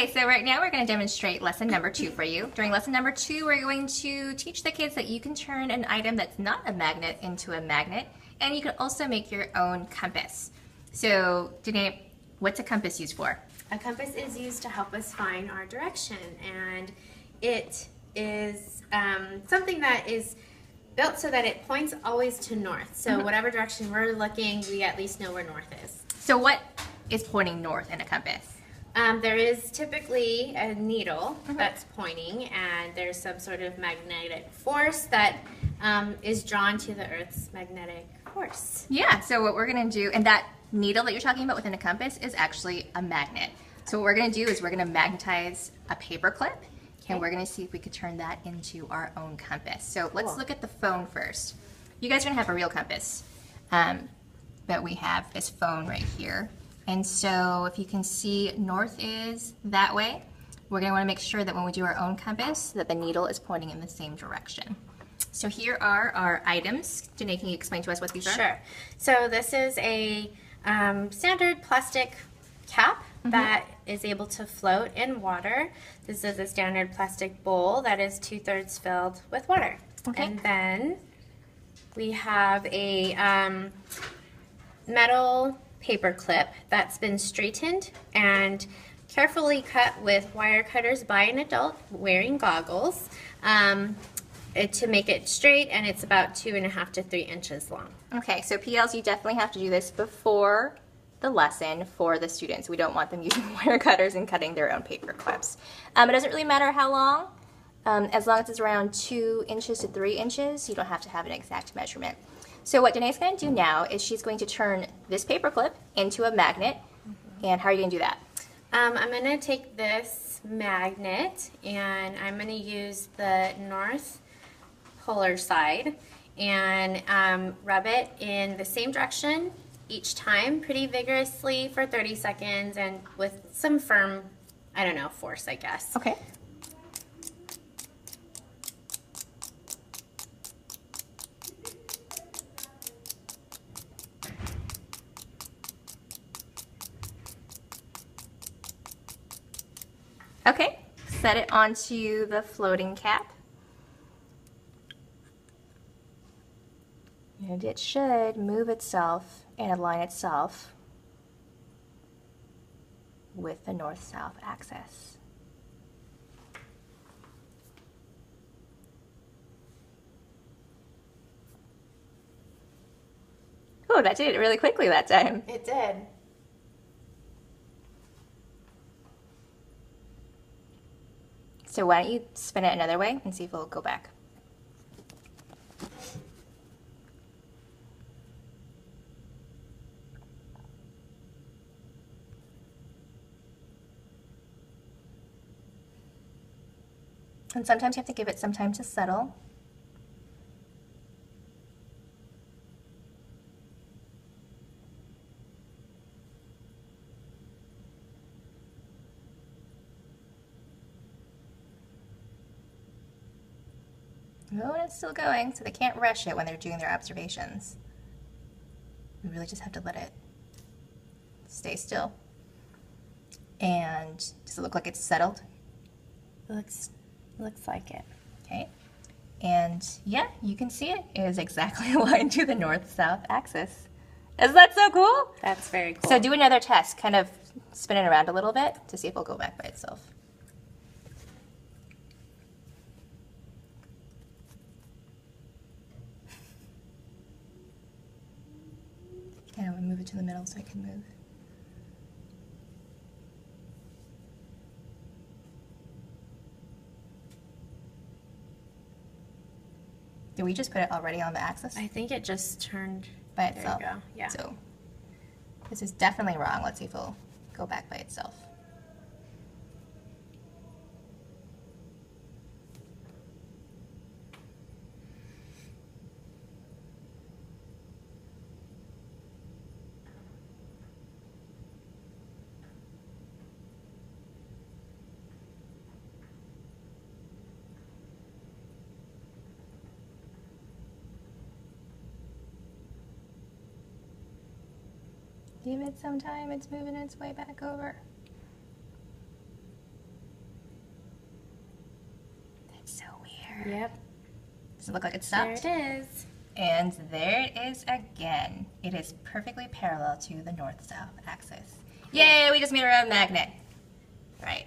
Okay, so right now we're going to demonstrate lesson number 2 for you. During lesson number 2, we're going to teach the kids that you can turn an item that's not a magnet into a magnet, and you can also make your own compass. So, Danae, what's a compass used for? A compass is used to help us find our direction, and it is something that is built so that it points always to north. So whatever direction we're looking, we at least know where north is. So what is pointing north in a compass? There is typically a needle that's pointing, and there's some sort of magnetic force that is drawn to the Earth's magnetic force. Yeah, so what we're going to do, and that needle that you're talking about within a compass is actually a magnet. So what we're going to do is we're going to magnetize a paper clip, and we're going to see if we could turn that into our own compass. So let's look at the phone first. You guys are going to have a real compass, but we have this phone right here. And so if you can see, north is that way. We're going to want to make sure that when we do our own compass that the needle is pointing in the same direction. So here are our items. Danae, can you explain to us what these are? Sure. So this is a standard plastic cap that is able to float in water. This is a standard plastic bowl that is 2/3 filled with water. Okay. And then we have a metal paper clip that's been straightened and carefully cut with wire cutters by an adult wearing goggles to make it straight, and it's about 2.5 to 3 inches long. Okay, so PLs, you definitely have to do this before the lesson for the students. We don't want them using wire cutters and cutting their own paper clips. It doesn't really matter how long, as long as it's around 2 inches to 3 inches. You don't have to have an exact measurement. So what Danae's going to do now is she's going to turn this paper clip into a magnet. And how are you going to do that? I'm going to take this magnet and I'm going to use the north polar side and rub it in the same direction each time pretty vigorously for 30 seconds and with some firm, I don't know, force, I guess. Okay. Okay, set it onto the floating cap. And it should move itself and align itself with the north-south axis. Oh, that did it really quickly that time. It did. So why don't you spin it another way and see if it'll go back. And sometimes you have to give it some time to settle. Oh, and it's still going, so they can't rush it when they're doing their observations. We really just have to let it stay still. And does it look like it's settled? Looks like it. Okay. And yeah, you can see it. It is exactly aligned to the north-south axis. Isn't that so cool? That's very cool. So do another test, kind of spin it around a little bit to see if it'll go back by itself. And I'm going to move it to the middle so I can move. Did we just put it already on the axis? I think it just turned By itself. There you go. Yeah. So this is definitely wrong. Let's see if it'll go back by itself. Give it some time, it's moving its way back over. there. Yep. Does it look like it's There stopped? it is. And there it is again. It is perfectly parallel to the north-south axis. Yay, we just made our own magnet. Right.